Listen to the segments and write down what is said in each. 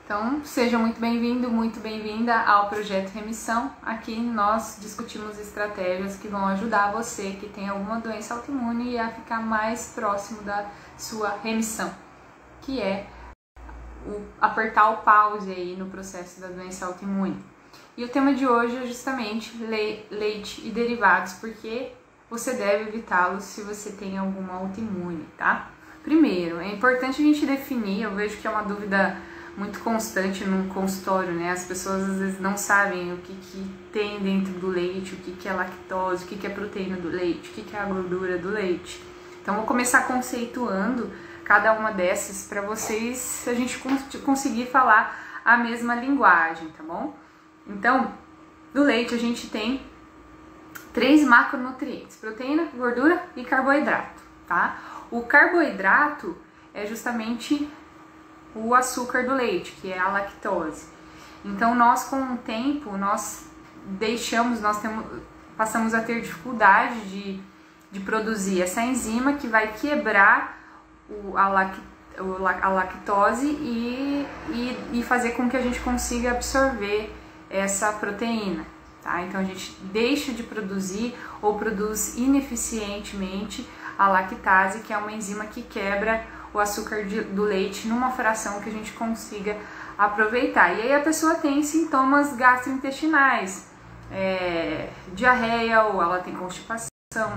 Então, seja muito bem-vindo, muito bem-vinda ao Projeto Remissão. Aqui nós discutimos estratégias que vão ajudar você que tem alguma doença autoimune a ficar mais próximo da sua remissão, que é apertar o pause aí no processo da doença autoimune. E o tema de hoje é justamente leite e derivados, porque você deve evitá-los se você tem alguma autoimune, tá? Primeiro, é importante a gente definir, eu vejo que é uma dúvida muito constante no consultório, né? As pessoas às vezes não sabem o que tem dentro do leite, o que é lactose, o que é proteína do leite, o que é a gordura do leite. Então, vou começar conceituando cada uma dessas para vocês, a gente conseguir falar a mesma linguagem, tá bom? Então, do leite a gente tem 3 macronutrientes: proteína, gordura e carboidrato, tá? O carboidrato é justamente o açúcar do leite, que é a lactose. Então nós com o tempo, passamos a ter dificuldade de produzir essa enzima que vai quebrar a lactose e fazer com que a gente consiga absorver essa proteína, tá? Então a gente deixa de produzir ou produz ineficientemente a lactase, que é uma enzima que quebra o açúcar do leite numa fração que a gente consiga aproveitar. E aí a pessoa tem sintomas gastrointestinais, diarreia, ou ela tem constipação,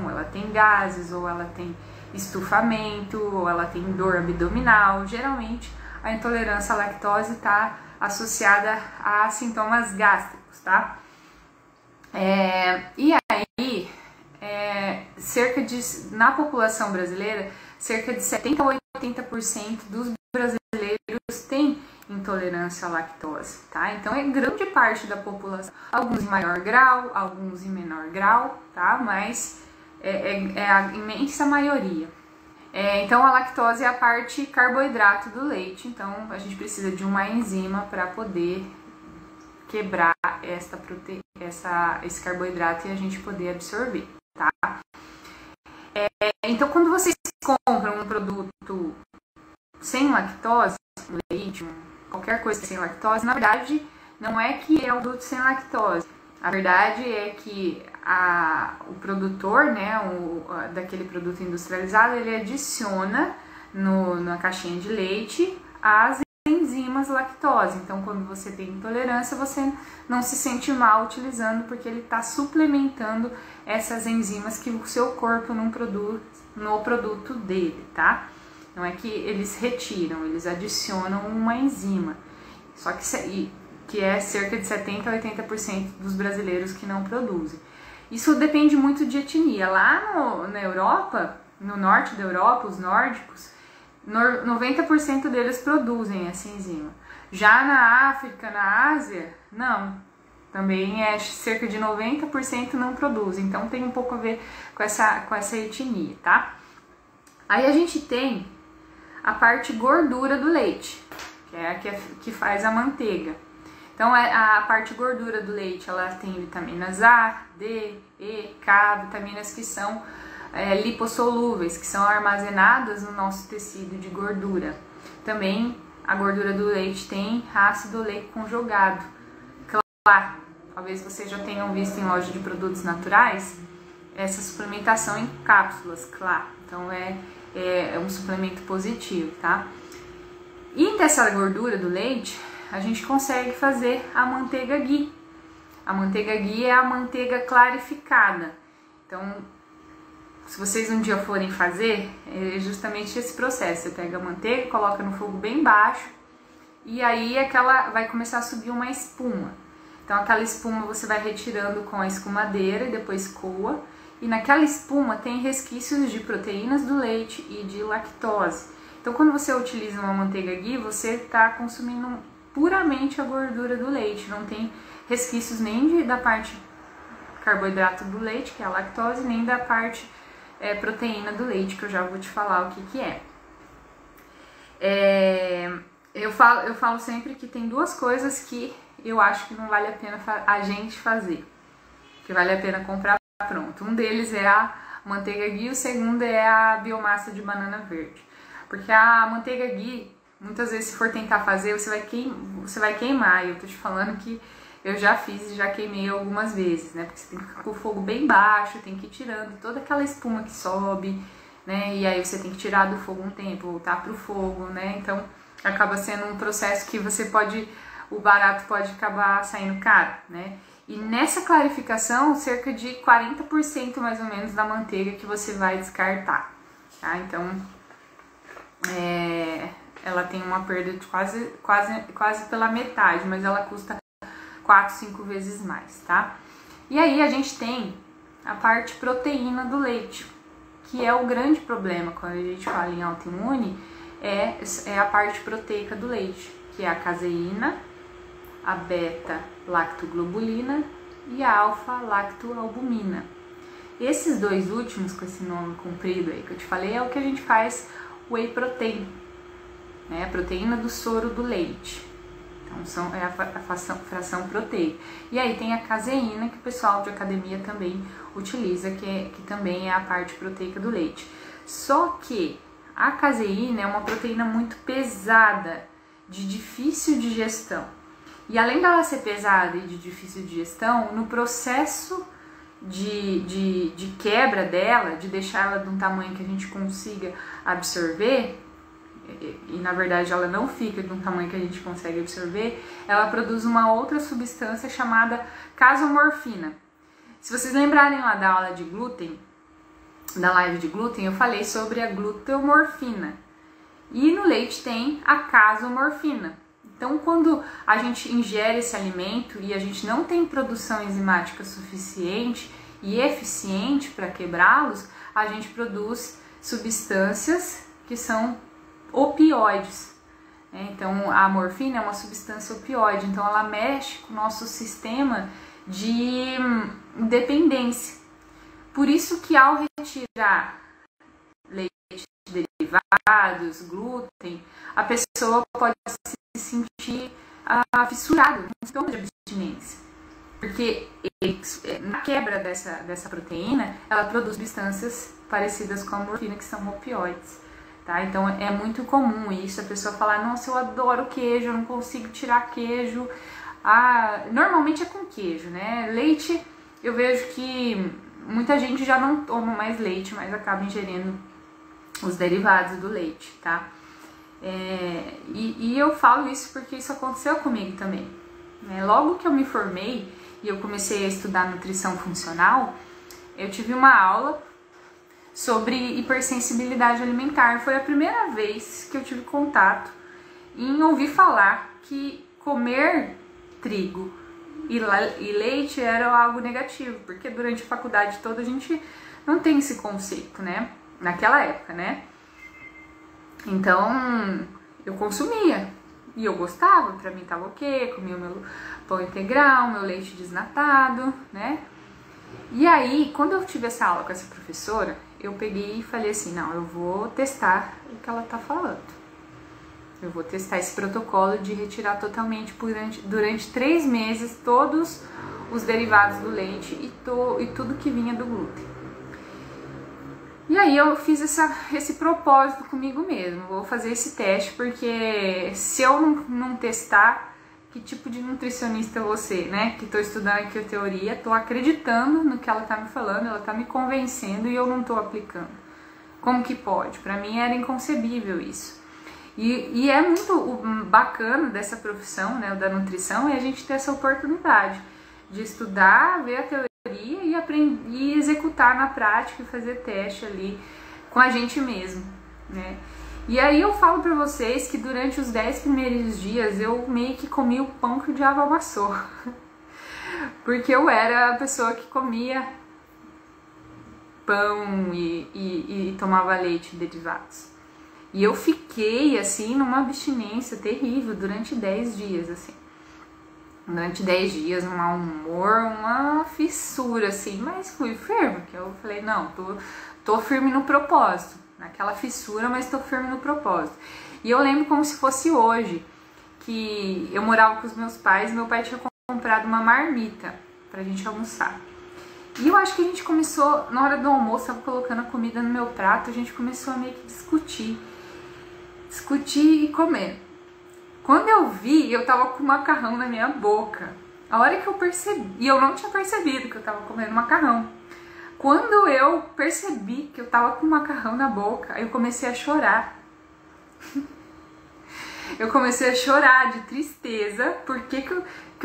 ela tem gases, ou ela tem estufamento, ou ela tem dor abdominal. Geralmente a intolerância à lactose está associada a sintomas gástricos, tá? E aí, na população brasileira, cerca de 70 a 80% dos brasileiros têm intolerância à lactose, tá? Então é grande parte da população, alguns em maior grau, alguns em menor grau, tá? Mas é a imensa maioria. Então a lactose é a parte carboidrato do leite, então a gente precisa de uma enzima para poder quebrar esse carboidrato e a gente poder absorver, tá? Então quando vocês compram um produto sem lactose, leite, qualquer coisa sem lactose, na verdade não é que é um produto sem lactose. A verdade é que o produtor, né, daquele produto industrializado, ele adiciona na caixinha de leite as enzimas lactose. Então, quando você tem intolerância, você não se sente mal utilizando, porque ele está suplementando essas enzimas que o seu corpo não produz no produto dele, tá? Não é que eles retiram, eles adicionam uma enzima. Só que é cerca de 70 a 80% dos brasileiros que não produzem. Isso depende muito de etnia. Lá na Europa, no norte da Europa, os nórdicos, 90% deles produzem essa enzima. Já na África, na Ásia, não. Também cerca de 90% não produzem. Então tem um pouco a ver com essa etnia, tá? Aí a gente tem a parte gordura do leite, que é a que faz a manteiga. Então a parte gordura do leite, ela tem vitaminas A, D, E, K, vitaminas que são lipossolúveis, que são armazenadas no nosso tecido de gordura. Também a gordura do leite tem ácido oleico conjugado. Claro, talvez vocês já tenham visto em loja de produtos naturais essa suplementação em cápsulas, claro. Então é um suplemento positivo, tá? E dessa gordura do leite, a gente consegue fazer a manteiga ghee. A manteiga ghee é a manteiga clarificada. Então, se vocês um dia forem fazer, é justamente esse processo. Você pega a manteiga, coloca no fogo bem baixo e aí vai começar a subir uma espuma. Então, aquela espuma você vai retirando com a escumadeira e depois coa. E naquela espuma tem resquícios de proteínas do leite e de lactose. Então, quando você utiliza uma manteiga ghee, você está consumindo puramente a gordura do leite. Não tem resquícios nem da parte carboidrato do leite, que é a lactose, nem da parte proteína do leite, que eu já vou te falar o que é. Eu falo sempre que tem 2 coisas que eu acho que não vale a pena a gente fazer, que vale a pena comprar pronto. Um deles é a manteiga ghee, o segundo é a biomassa de banana verde. Porque a manteiga ghee, Muitas vezes, se for tentar fazer, você vai queimar. Eu tô te falando que eu já fiz e já queimei algumas vezes, né? Porque você tem que ficar com o fogo bem baixo, tem que ir tirando toda aquela espuma que sobe, né? E aí você tem que tirar do fogo um tempo, voltar pro fogo, né? Então acaba sendo um processo que o barato pode acabar saindo caro, né? E nessa clarificação, cerca de 40% mais ou menos da manteiga que você vai descartar, tá? Então, ela tem uma perda de quase pela metade, mas ela custa 4, 5 vezes mais, tá? E aí a gente tem a parte proteína do leite, que é o grande problema quando a gente fala em autoimune, é a parte proteica do leite, que é a caseína, a beta-lactoglobulina e a alfa-lactoalbumina. Esses dois últimos, com esse nome comprido aí que eu te falei, é o que a gente faz whey protein, né? A proteína do soro do leite. Então é a fração proteica. E aí tem a caseína, que o pessoal de academia também utiliza, que também é a parte proteica do leite. Só que a caseína é uma proteína muito pesada, de difícil digestão. E além dela ser pesada e de difícil digestão, no processo de quebra dela, de deixar ela de um tamanho que a gente consiga absorver, e na verdade ela não fica de um tamanho que a gente consegue absorver, ela produz uma outra substância chamada casomorfina. Se vocês lembrarem lá da aula de glúten, da live de glúten, eu falei sobre a gluteomorfina. E no leite tem a casomorfina. Então, quando a gente ingere esse alimento e a gente não tem produção enzimática suficiente e eficiente para quebrá-los, a gente produz substâncias que são opioides. Então, a morfina é uma substância opioide, então ela mexe com o nosso sistema de dependência. Por isso que ao retirar leite derivados, glúten, a pessoa pode se sentir fissurada, com sintomas de abstinência. Porque na quebra dessa proteína, ela produz substâncias parecidas com a morfina, que são opioides. Tá? Então é muito comum isso, a pessoa falar, nossa, eu adoro queijo, eu não consigo tirar queijo. Normalmente é com queijo, né? Leite, eu vejo que muita gente já não toma mais leite, mas acaba ingerindo os derivados do leite, tá? E eu falo isso porque isso aconteceu comigo também, né? Logo que eu me formei e eu comecei a estudar nutrição funcional, eu tive uma aula sobre hipersensibilidade alimentar. Foi a primeira vez que eu tive contato em ouvir falar que comer trigo e leite era algo negativo, porque durante a faculdade toda a gente não tem esse conceito, né? Naquela época, né? Então, eu consumia e eu gostava, pra mim tava ok, comia o meu pão integral, meu leite desnatado, né? E aí, quando eu tive essa aula com essa professora, eu peguei e falei assim, não, eu vou testar o que ela tá falando. Eu vou testar esse protocolo de retirar totalmente durante 3 meses todos os derivados do leite e tudo que vinha do glúten. E aí eu fiz esse propósito comigo mesmo, vou fazer esse teste, porque se eu não testar, que tipo de nutricionista eu vou ser, né? Que tô estudando aqui a teoria, tô acreditando no que ela tá me falando, ela tá me convencendo e eu não tô aplicando. Como que pode? Pra mim era inconcebível isso. E é muito bacana dessa profissão, né, da nutrição, é a gente ter essa oportunidade de estudar, ver a teoria e aprender, e executar na prática e fazer teste ali com a gente mesmo, né? E aí eu falo pra vocês que durante os 10 primeiros dias eu meio que comi o pão que o diabo amassou. Porque eu era a pessoa que comia pão e tomava leite derivados. E eu fiquei, assim, numa abstinência terrível durante 10 dias, assim. Durante 10 dias, um mau humor, uma fissura, assim. Mas fui firme, que eu falei, não, tô firme no propósito. Naquela fissura, mas tô firme no propósito. E eu lembro como se fosse hoje, que eu morava com os meus pais, meu pai tinha comprado uma marmita pra gente almoçar. E eu acho que a gente começou, na hora do almoço, tava colocando a comida no meu prato, a gente começou a meio que discutir. discutir e comer. Quando eu vi, eu tava com macarrão na minha boca. A hora que eu percebi, e eu não tinha percebido que eu tava comendo macarrão. Quando eu percebi que eu tava com macarrão na boca, eu comecei a chorar. Eu comecei a chorar de tristeza, porque que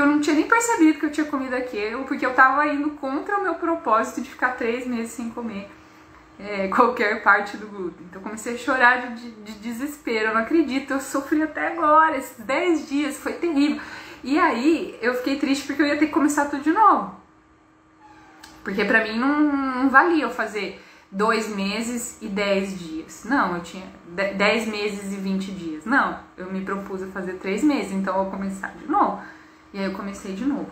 eu não tinha nem percebido que eu tinha comido aquilo, porque eu tava indo contra o meu propósito de ficar 3 meses sem comer qualquer parte do glúten. Então eu comecei a chorar de desespero. Eu não acredito, eu sofri até agora, esses 10 dias, foi terrível. E aí eu fiquei triste porque eu ia ter que começar tudo de novo. Porque pra mim não valia eu fazer 2 meses e 10 dias. Não, eu tinha 10 meses e 20 dias. Não, eu me propus a fazer 3 meses, então eu vou começar de novo. E aí eu comecei de novo.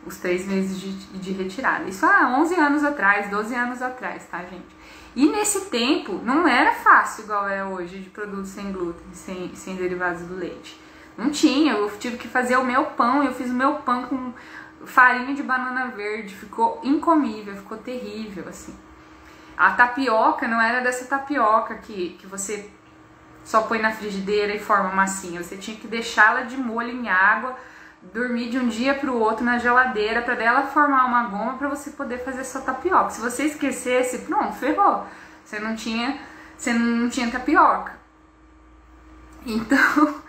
Os 3 meses de retirada. Isso há 11 anos atrás, 12 anos atrás, tá, gente? E nesse tempo não era fácil igual é hoje de produtos sem glúten, sem derivados do leite. Não tinha, eu tive que fazer o meu pão, eu fiz o meu pão com farinha de banana verde, ficou incomível, ficou terrível, assim. A tapioca não era dessa tapioca que você só põe na frigideira e forma massinha, você tinha que deixá-la de molho em água, dormir de um dia para o outro na geladeira para dela formar uma goma para você poder fazer sua tapioca. Se você esquecesse, pronto, ferrou. Você não tinha tapioca. Então,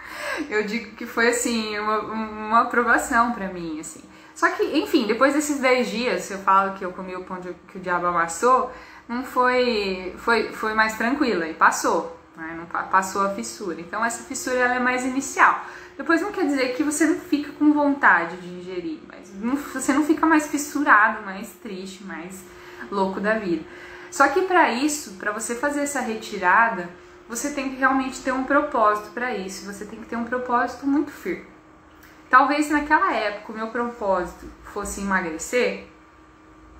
eu digo que foi assim uma aprovação para mim, assim. Só que, enfim, depois desses 10 dias, eu falo que eu comi o pão que o diabo amassou, não foi mais tranquila e passou, né? Não passou a fissura. Então essa fissura ela é mais inicial. Depois não quer dizer que você não fica com vontade de ingerir, mas você não fica mais fissurado, mais triste, mais louco da vida. Só que para isso, para você fazer essa retirada, você tem que realmente ter um propósito para isso, você tem que ter um propósito muito firme. Talvez naquela época o meu propósito fosse emagrecer,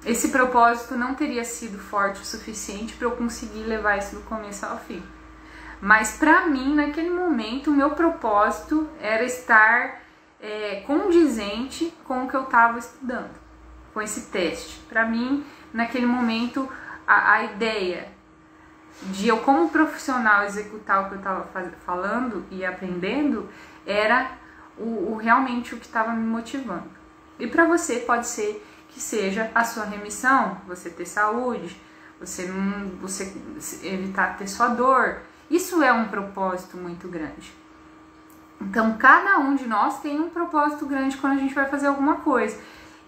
esse propósito não teria sido forte o suficiente para eu conseguir levar isso do começo ao fim. Mas para mim, naquele momento, o meu propósito era estar condizente com o que eu estava estudando, com esse teste. Para mim, naquele momento, a ideia de eu como profissional executar o que eu estava falando e aprendendo era realmente o que estava me motivando. E para você pode ser que seja a sua remissão, você ter saúde, você evitar ter sua dor. Isso é um propósito muito grande. Então, cada um de nós tem um propósito grande quando a gente vai fazer alguma coisa.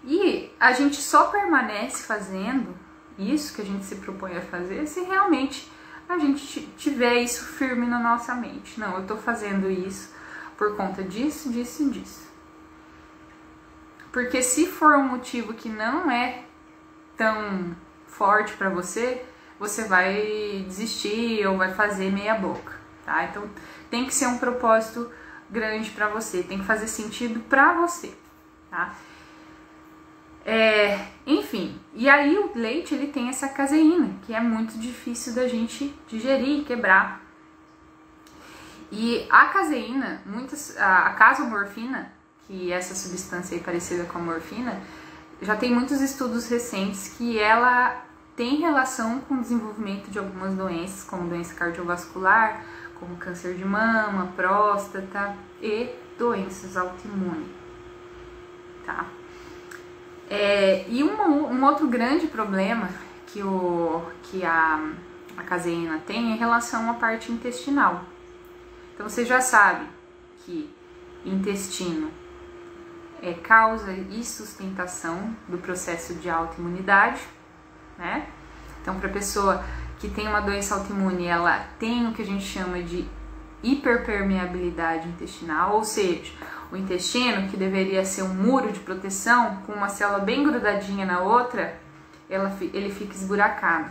E a gente só permanece fazendo isso que a gente se propõe a fazer se realmente a gente tiver isso firme na nossa mente. Não, eu tô fazendo isso por conta disso, disso e disso. Porque se for um motivo que não é tão forte pra você, você vai desistir ou vai fazer meia boca, tá? Então tem que ser um propósito grande pra você, tem que fazer sentido pra você, tá? Enfim, e aí o leite ele tem essa caseína, que é muito difícil da gente digerir, quebrar. E a caseína, a casomorfina, que é essa substância aí parecida com a morfina, já tem muitos estudos recentes que ela tem relação com o desenvolvimento de algumas doenças, como doença cardiovascular, como câncer de mama, próstata e doenças autoimunes, tá? E um outro grande problema que a caseína tem é em relação à parte intestinal. Então você já sabe que intestino é causa e sustentação do processo de autoimunidade, né? Então, para a pessoa que tem uma doença autoimune, ela tem o que a gente chama de hiperpermeabilidade intestinal, ou seja, o intestino, que deveria ser um muro de proteção, com uma célula bem grudadinha na outra, ele fica esburacado.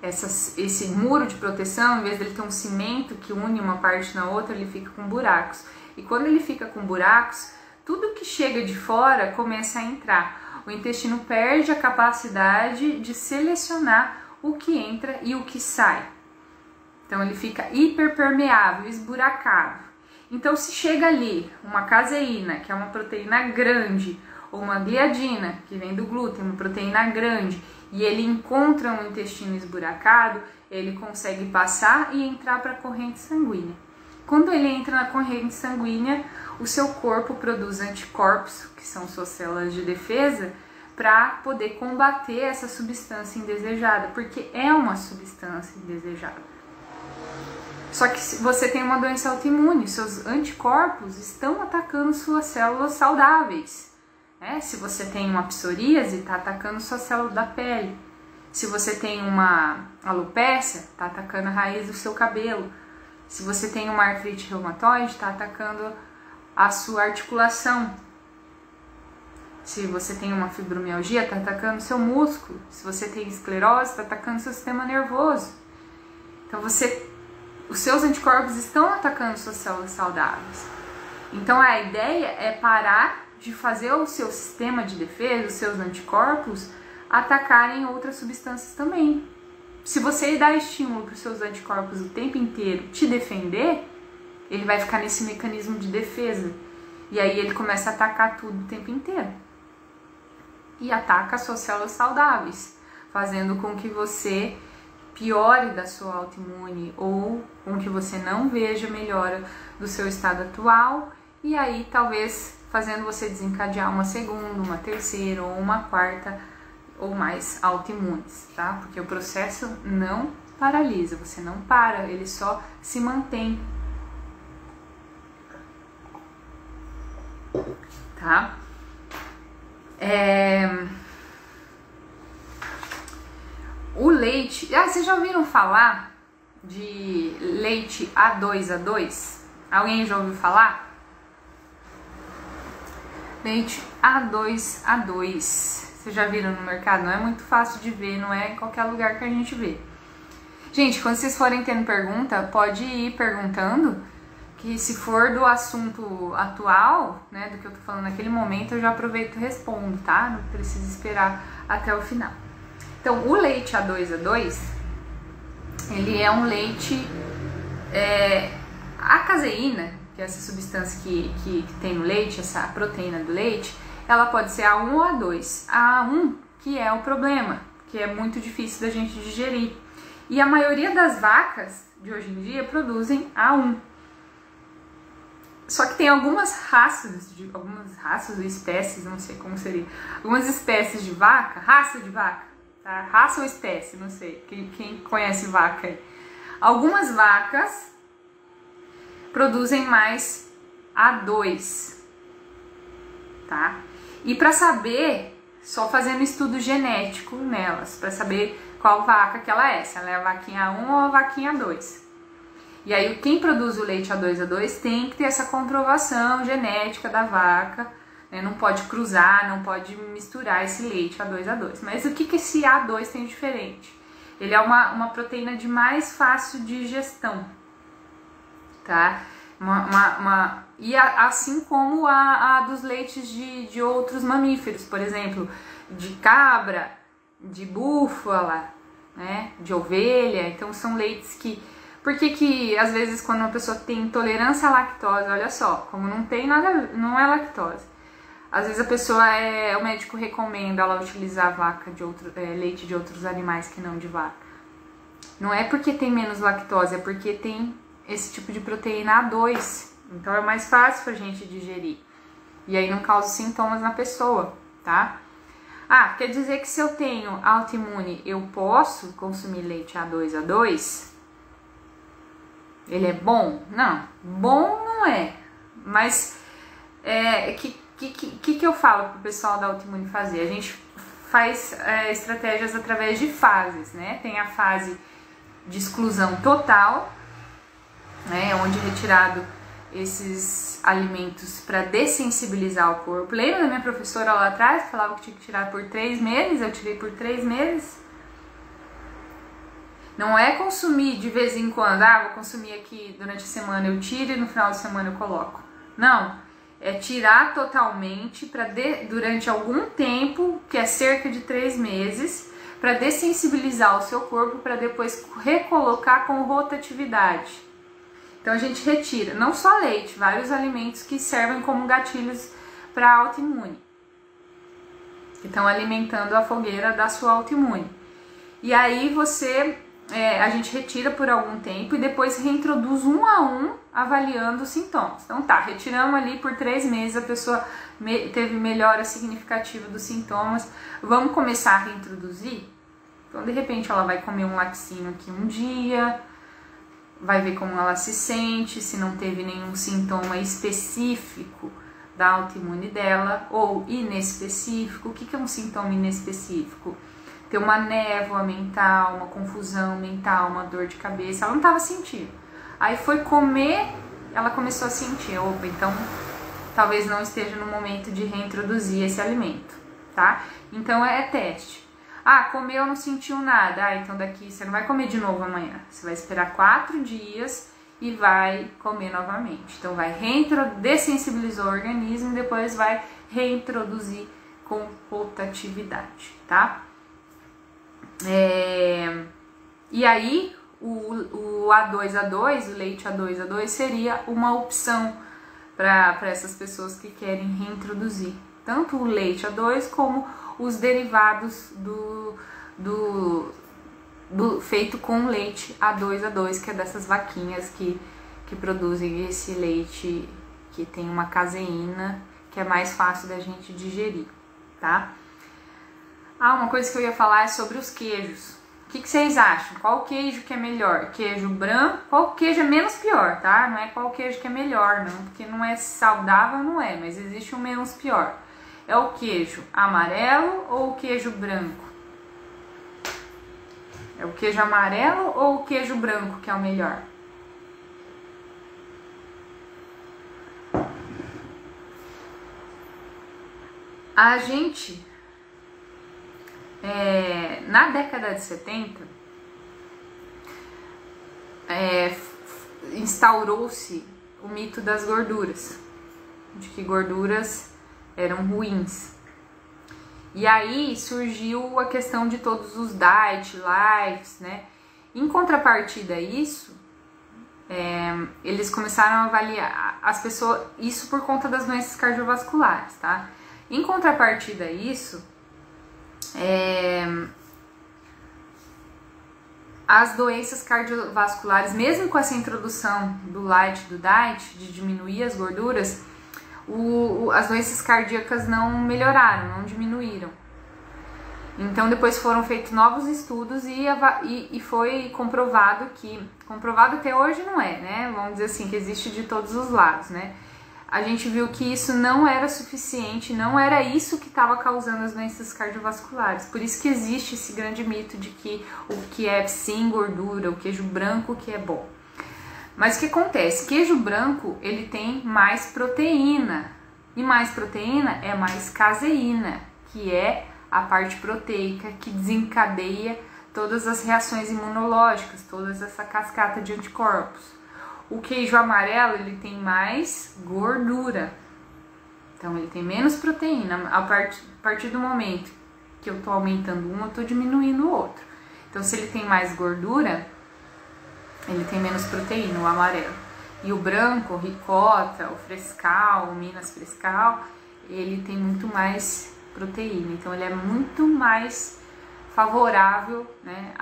Esse muro de proteção, em vez dele ter um cimento que une uma parte na outra, ele fica com buracos. E quando ele fica com buracos, tudo que chega de fora começa a entrar. O intestino perde a capacidade de selecionar o que entra e o que sai. Então ele fica hiperpermeável, esburacado. Então se chega ali uma caseína, que é uma proteína grande, ou uma gliadina, que vem do glúten, uma proteína grande, e ele encontra um intestino esburacado, ele consegue passar e entrar para a corrente sanguínea. Quando ele entra na corrente sanguínea, o seu corpo produz anticorpos, que são suas células de defesa, para poder combater essa substância indesejada, porque é uma substância indesejada. Só que se você tem uma doença autoimune, seus anticorpos estão atacando suas células saudáveis. Se você tem uma psoríase, está atacando sua célula da pele. Se você tem uma alopécia, está atacando a raiz do seu cabelo. Se você tem uma artrite reumatoide, está atacando a sua articulação. Se você tem uma fibromialgia, está atacando o seu músculo. Se você tem esclerose, está atacando o seu sistema nervoso. Então os seus anticorpos estão atacando suas células saudáveis. Então a ideia é parar de fazer o seu sistema de defesa, os seus anticorpos, atacarem outras substâncias também. Se você dá estímulo para os seus anticorpos o tempo inteiro te defender, ele vai ficar nesse mecanismo de defesa. E aí ele começa a atacar tudo o tempo inteiro. E ataca as suas células saudáveis, fazendo com que você piore da sua autoimune ou com que você não veja melhora do seu estado atual, e aí talvez fazendo você desencadear uma segunda, uma terceira ou uma quarta ou mais autoimunes, tá? Porque o processo não paralisa, você não para, ele só se mantém, tá? O leite, vocês já ouviram falar de leite A2A2? Alguém já ouviu falar? Leite A2A2. Vocês já viram no mercado? Não é muito fácil de ver, não é em qualquer lugar que a gente vê. Gente, quando vocês forem tendo pergunta, pode ir perguntando, que se for do assunto atual, né, do que eu tô falando naquele momento, eu já aproveito e respondo, tá? Não precisa esperar até o final. Então, o leite A2A2, ele é um leite, a caseína, que é essa substância que tem no leite, essa proteína do leite, ela pode ser A1 ou A2. A A1 que é o problema, que é muito difícil da gente digerir. E a maioria das vacas de hoje em dia produzem A1. Só que tem algumas raças ou espécies, não sei como seria, algumas espécies de vaca, raça de vaca, tá? Raça ou espécie, não sei, quem conhece vaca aí. Algumas vacas produzem mais A2, tá? E para saber, só fazendo estudo genético nelas, para saber qual vaca que ela é, se ela é a vaquinha A1 ou a vaquinha A2. E aí quem produz o leite A2A2 tem que ter essa comprovação genética da vaca, né? Não pode cruzar, não pode misturar esse leite A2A2. Mas o que esse A2 tem de diferente? Ele é uma proteína de mais fácil digestão, tá? E assim como a dos leites de outros mamíferos, por exemplo, de cabra, de búfala, né? De ovelha. Então são leites que... Por que às vezes quando uma pessoa tem intolerância à lactose, olha só, como não tem nada, não é lactose. Às vezes a pessoa o médico recomenda ela utilizar leite de outros animais que não de vaca. Não é porque tem menos lactose, é porque tem esse tipo de proteína A2. Então é mais fácil pra gente digerir. E aí não causa sintomas na pessoa, tá? Quer dizer que se eu tenho autoimune, eu posso consumir leite A2A2? Ele é bom? Não, bom não é. Mas que eu falo pro pessoal da autoimune fazer? A gente faz estratégias através de fases, né? Tem a fase de exclusão total, né? Onde é retirado esses alimentos para dessensibilizar o corpo. Lembra da minha professora lá atrás que falava que tinha que tirar por 3 meses? Eu tirei por 3 meses. Não é consumir de vez em quando, vou consumir aqui durante a semana, eu tiro e no final de semana eu coloco. Não, é tirar totalmente durante algum tempo, que é cerca de 3 meses, para dessensibilizar o seu corpo, para depois recolocar com rotatividade. Então a gente retira, não só leite, vários alimentos que servem como gatilhos para a autoimune, que estão alimentando a fogueira da sua autoimune. E aí você a gente retira por algum tempo e depois reintroduz um a um, avaliando os sintomas. Então tá, retiramos ali por 3 meses, a pessoa teve melhora significativa dos sintomas, vamos começar a reintroduzir? Então de repente ela vai comer um laticínio aqui um dia, vai ver como ela se sente, se não teve nenhum sintoma específico da autoimune dela, ou inespecífico. O que é um sintoma inespecífico? Ter uma névoa mental, uma confusão mental, uma dor de cabeça, ela não estava sentindo. Aí foi comer, ela começou a sentir, opa, então talvez não esteja no momento de reintroduzir esse alimento, tá? Então é teste. Ah, comeu, não sentiu nada, então daqui você não vai comer de novo amanhã, você vai esperar 4 dias e vai comer novamente. Então vai dessensibilizar o organismo e depois vai reintroduzir com rotatividade, tá? E aí o A2A2, o leite A2A2 seria uma opção para essas pessoas que querem reintroduzir tanto o leite A2 como os derivados do feito com leite A2A2, que é dessas vaquinhas que produzem esse leite que tem uma caseína que é mais fácil da gente digerir, tá? Uma coisa que eu ia falar é sobre os queijos. O que vocês acham? Qual queijo que é melhor? Queijo branco? Qual queijo é menos pior, tá? Não é qual queijo que é melhor, não, porque não é saudável, não é, mas existe um menos pior. É o queijo amarelo ou o queijo branco? É o queijo amarelo ou o queijo branco que é o melhor? A gente, na década de 70, instaurou-se o mito das gorduras, de que gorduras eram ruins. E aí surgiu a questão de todos os diet, lives, né? Em contrapartida a isso, eles começaram a avaliar as pessoas, isso por conta das doenças cardiovasculares, tá? Em contrapartida a isso, as doenças cardiovasculares, mesmo com essa introdução do light, do diet, de diminuir as gorduras, as doenças cardíacas não melhoraram, não diminuíram. Então depois foram feitos novos estudos e foi comprovado até hoje não é, né? Vamos dizer assim, que existe de todos os lados, né? A gente viu que isso não era suficiente, não era isso que estava causando as doenças cardiovasculares. Por isso que existe esse grande mito de que o que é sem gordura, o queijo branco que é bom. Mas o que acontece? Queijo branco, ele tem mais proteína. E mais proteína é mais caseína, que é a parte proteica que desencadeia todas as reações imunológicas, toda essa cascata de anticorpos. O queijo amarelo, ele tem mais gordura. Então, ele tem menos proteína. A partir do momento que eu tô aumentando um, eu tô diminuindo o outro. Então, se ele tem mais gordura, ele tem menos proteína, o amarelo. E o branco, o ricota, o frescal, o Minas Frescal, ele tem muito mais proteína. Então, ele é muito mais favorável, né,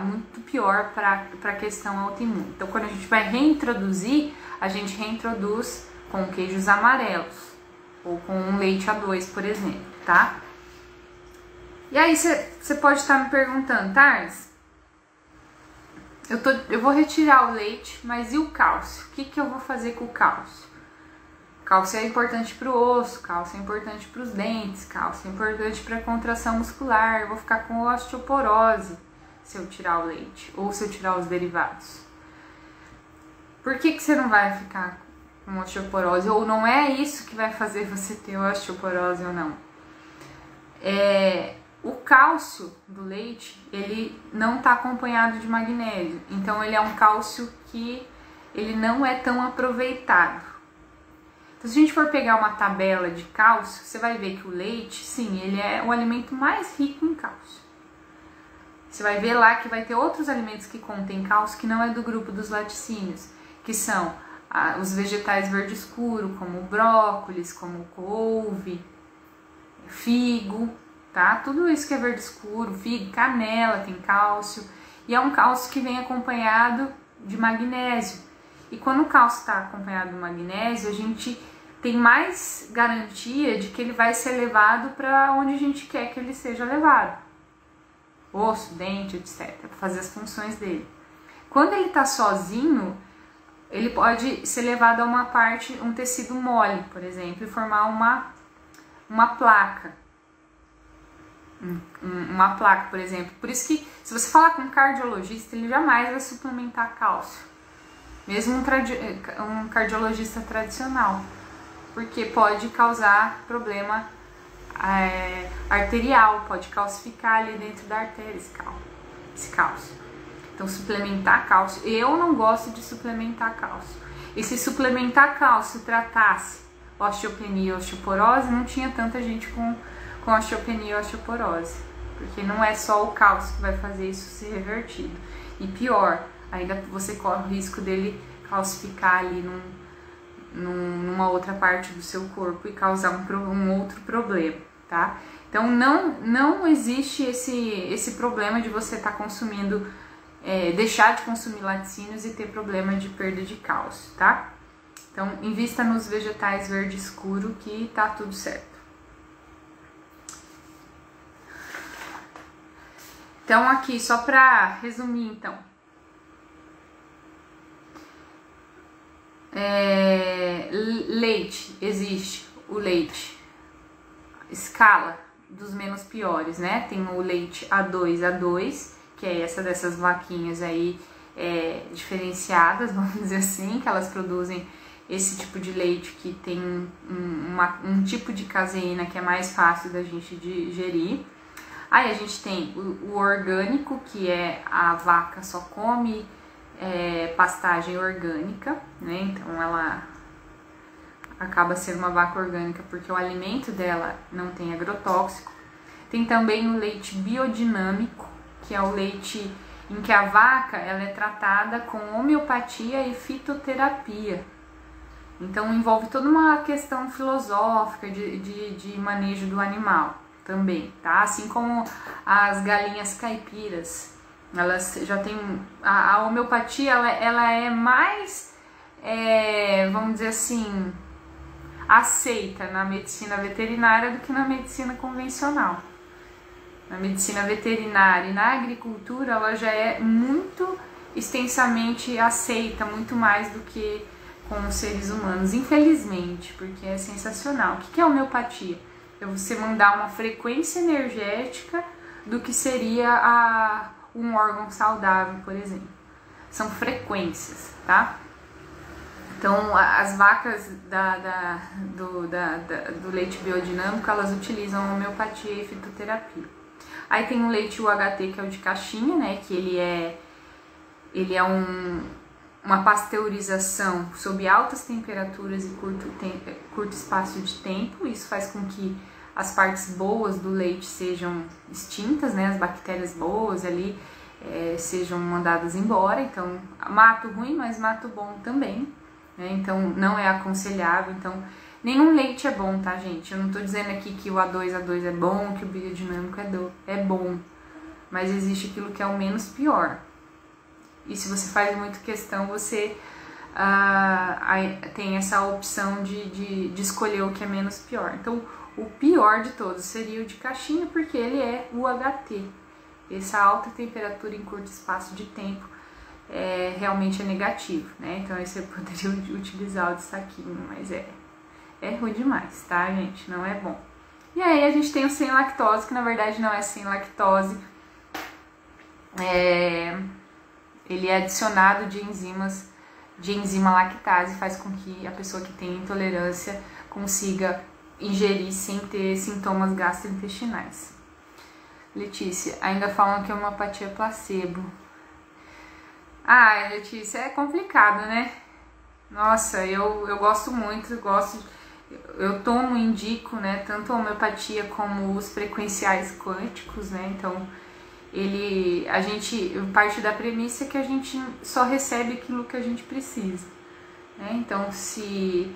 muito pior para a questão autoimune. Então, quando a gente vai reintroduzir, a gente reintroduz com queijos amarelos ou com um leite A2, por exemplo, tá? E aí você pode estar me perguntando, Tardes, eu vou retirar o leite, mas e o cálcio? O que eu vou fazer com o cálcio? Cálcio é importante para o osso, cálcio é importante para os dentes, cálcio é importante para a contração muscular. Eu vou ficar com osteoporose se eu tirar o leite ou se eu tirar os derivados. Por que você não vai ficar com osteoporose? Ou não é isso que vai fazer você ter osteoporose ou não? O cálcio do leite, ele não está acompanhado de magnésio. Então, ele é um cálcio que ele não é tão aproveitado. Então, se a gente for pegar uma tabela de cálcio, você vai ver que o leite, sim, ele é o alimento mais rico em cálcio. Você vai ver lá que vai ter outros alimentos que contêm cálcio que não é do grupo dos laticínios, que são os vegetais verde escuro, como o brócolis, como o couve, figo, tá? Tudo isso que é verde escuro, figo, canela tem cálcio. E é um cálcio que vem acompanhado de magnésio. E quando o cálcio está acompanhado do magnésio, a gente tem mais garantia de que ele vai ser levado para onde a gente quer que ele seja levado. Osso, dente, etc. Para fazer as funções dele. Quando ele está sozinho, ele pode ser levado a uma parte, um tecido mole, por exemplo, e formar uma placa. Uma placa, por exemplo. Por isso que, se você falar com um cardiologista, ele jamais vai suplementar cálcio. Mesmo um cardiologista tradicional. Porque pode causar problema arterial, pode calcificar ali dentro da artéria esse cálcio. Então, suplementar cálcio, eu não gosto de suplementar cálcio. E se suplementar cálcio tratasse osteopenia e osteoporose, não tinha tanta gente com osteopenia e osteoporose. Porque não é só o cálcio que vai fazer isso ser revertido. E pior, ainda você corre o risco dele calcificar ali numa outra parte do seu corpo e causar um outro problema, tá? Então, não existe esse problema de você estar consumindo, deixar de consumir laticínios e ter problema de perda de cálcio, tá? Então, invista nos vegetais verde escuro que tá tudo certo. Então, aqui, só pra resumir, então. Leite, existe o leite escala dos menos piores, né? Tem o leite A2, que é dessas vaquinhas aí diferenciadas, vamos dizer assim, que elas produzem esse tipo de leite que tem um tipo de caseína que é mais fácil da gente digerir. Aí a gente tem o orgânico, que é a vaca só come pastagem orgânica, né? Então ela acaba sendo uma vaca orgânica porque o alimento dela não tem agrotóxico. Tem também o leite biodinâmico, que é o leite em que a vaca ela é tratada com homeopatia e fitoterapia. Então envolve toda uma questão filosófica de manejo do animal também, tá? Assim como as galinhas caipiras, elas já tem a homeopatia, ela é mais, vamos dizer assim, aceita na medicina veterinária do que na medicina convencional. Na medicina veterinária e na agricultura, ela já é muito extensamente aceita, muito mais do que com os seres humanos, infelizmente, porque é sensacional. O que é homeopatia? É você mandar uma frequência energética do que seria um órgão saudável, por exemplo. São frequências, tá? Então, as vacas do leite biodinâmico, elas utilizam homeopatia e fitoterapia. Aí tem o leite UHT, que é o de caixinha, né? Que ele é uma pasteurização sob altas temperaturas e curto espaço de tempo. Isso faz com que as partes boas do leite sejam extintas, né? As bactérias boas ali sejam mandadas embora. Então, mato ruim, mas mato bom também, né? Então, não é aconselhável. Então, nenhum leite é bom, tá, gente? Eu não tô dizendo aqui que o A2 é bom, que o biodinâmico é bom. Mas existe aquilo que é o menos pior. E se você faz muito questão, você tem essa opção de escolher o que é menos pior. Então, o pior de todos seria o de caixinha, porque ele é o UHT. Essa alta temperatura em curto espaço de tempo realmente é negativo, né? Então, aí você poderia utilizar o de saquinho, mas é ruim demais, tá, gente? Não é bom. E aí a gente tem o sem lactose, que na verdade não é sem lactose. Ele é adicionado de enzima lactase, faz com que a pessoa que tem intolerância consiga ingerir sem ter sintomas gastrointestinais. Letícia, ainda falam que é uma homeopatia placebo. Ah, Letícia, é complicado, né? Nossa, eu gosto muito, eu tomo, indico, né, tanto a homeopatia como os frequenciais quânticos, né? Então, a gente parte da premissa que a gente só recebe aquilo que a gente precisa, né? Então, se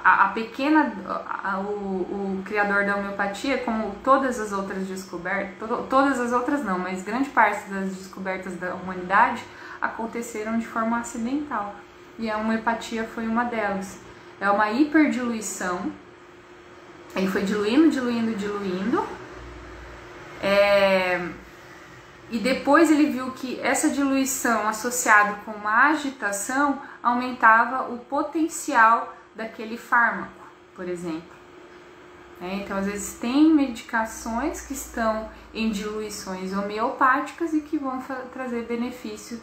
o criador da homeopatia, como todas as outras descobertas, todas as outras não, mas grande parte das descobertas da humanidade aconteceram de forma acidental. E a homeopatia foi uma delas. É uma hiperdiluição. Ele foi diluindo. E depois ele viu que essa diluição associada com uma agitação aumentava o potencial daquele fármaco, por exemplo. Então, às vezes, tem medicações que estão em diluições homeopáticas e que vão trazer benefício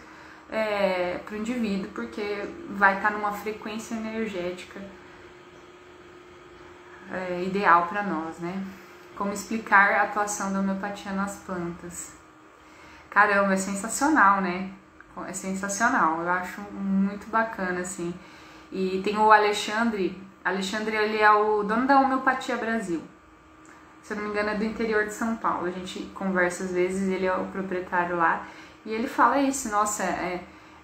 para o indivíduo, porque vai estar numa frequência energética ideal para nós, né? Como explicar a atuação da homeopatia nas plantas? Caramba, é sensacional, né? É sensacional, eu acho muito bacana, assim. E tem o Alexandre, ele é o dono da Homeopatia Brasil. Se eu não me engano, é do interior de São Paulo. A gente conversa às vezes, ele é o proprietário lá. E ele fala isso, nossa,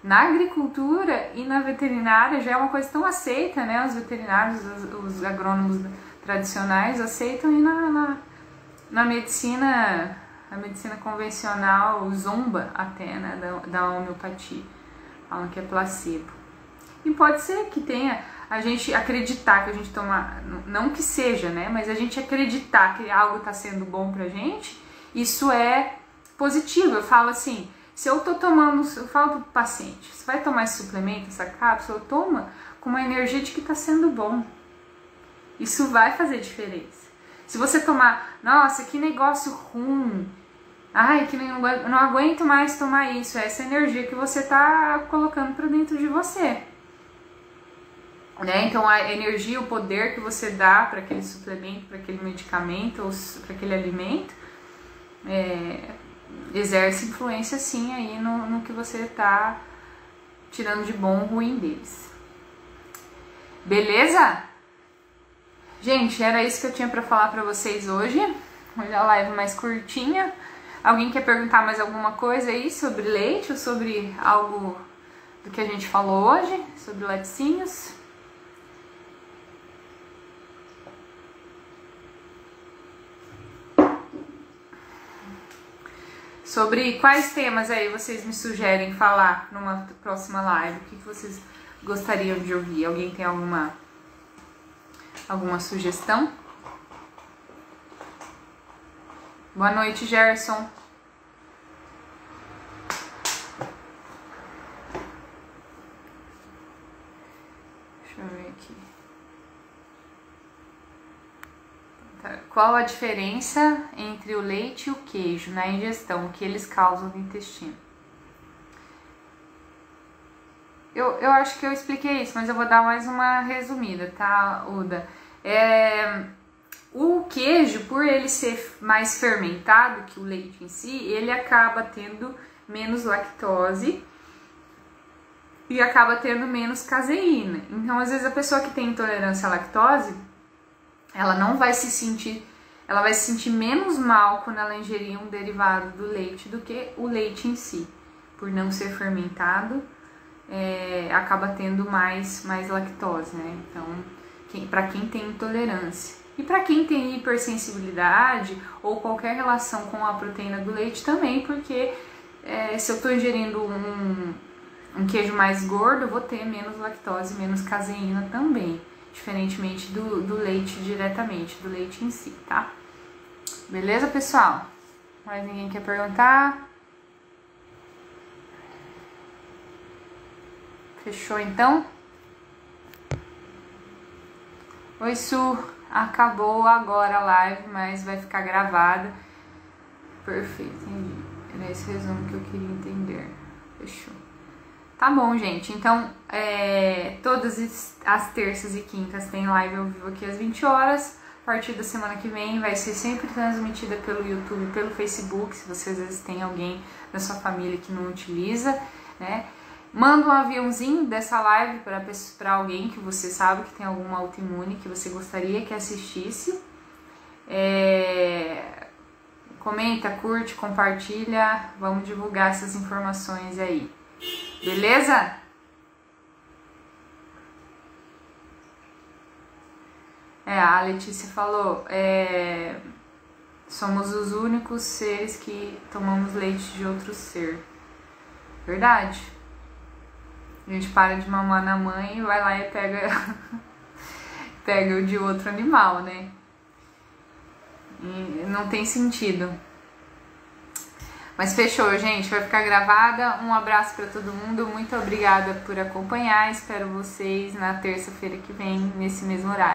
na agricultura e na veterinária já é uma coisa tão aceita, né? Os veterinários, os agrônomos tradicionais aceitam, e na medicina, a medicina convencional zomba até, né, da homeopatia, falam que é placebo. E pode ser que tenha, a gente acreditar que a gente toma, não que seja, né, mas a gente acreditar que algo está sendo bom pra gente, isso é positivo. Eu falo assim, se eu tô tomando, eu falo pro paciente, você vai tomar esse suplemento, essa cápsula, toma com uma energia de que tá sendo bom. Isso vai fazer diferença. Se você tomar, nossa, que negócio ruim, ai, que não aguento mais tomar isso, é essa energia que você tá colocando para dentro de você. Né? Então a energia, o poder que você dá para aquele suplemento, para aquele medicamento ou para aquele alimento, exerce influência sim aí no que você tá tirando de bom ou ruim deles. Beleza? Gente, era isso que eu tinha para falar para vocês hoje. Hoje a live mais curtinha. Alguém quer perguntar mais alguma coisa aí sobre leite ou sobre algo do que a gente falou hoje, sobre laticínios? Sobre quais temas aí vocês me sugerem falar numa próxima live? O que vocês gostariam de ouvir? Alguém tem alguma sugestão? Boa noite, Gerson. Deixa eu ver aqui. Tá. Qual a diferença entre o leite e o queijo na ingestão? O que eles causam no intestino? Eu acho que eu expliquei isso, mas eu vou dar mais uma resumida, tá, Uda? O queijo, por ele ser mais fermentado que o leite em si, ele acaba tendo menos lactose e acaba tendo menos caseína. Então, às vezes, a pessoa que tem intolerância à lactose, ela não vai se sentir, ela vai se sentir menos mal quando ela ingerir um derivado do leite do que o leite em si. Por não ser fermentado, acaba tendo mais lactose, né? Então, para quem tem intolerância. E para quem tem hipersensibilidade ou qualquer relação com a proteína do leite também, porque se eu estou ingerindo um queijo mais gordo, eu vou ter menos lactose, menos caseína também, diferentemente do leite diretamente, do leite em si, tá? Beleza, pessoal? Mais ninguém quer perguntar? Fechou, então? Oi, Su. Acabou agora a live, mas vai ficar gravada. Perfeito, entendi. Era esse resumo que eu queria entender. Fechou. Tá bom, gente. Então, todas as terças e quintas tem live ao vivo aqui às 20 horas. A partir da semana que vem vai ser sempre transmitida pelo YouTube, pelo Facebook, se você às vezes tem alguém da sua família que não utiliza, né? Manda um aviãozinho dessa live para alguém que você sabe que tem alguma autoimune que você gostaria que assistisse. Comenta, curte, compartilha. Vamos divulgar essas informações aí. Beleza? A Letícia falou, somos os únicos seres que tomamos leite de outro ser. Verdade. A gente para de mamar na mãe e vai lá e pega o de outro animal, né? E não tem sentido. Mas fechou, gente. Vai ficar gravada. Um abraço para todo mundo. Muito obrigada por acompanhar. Espero vocês na terça-feira que vem, nesse mesmo horário.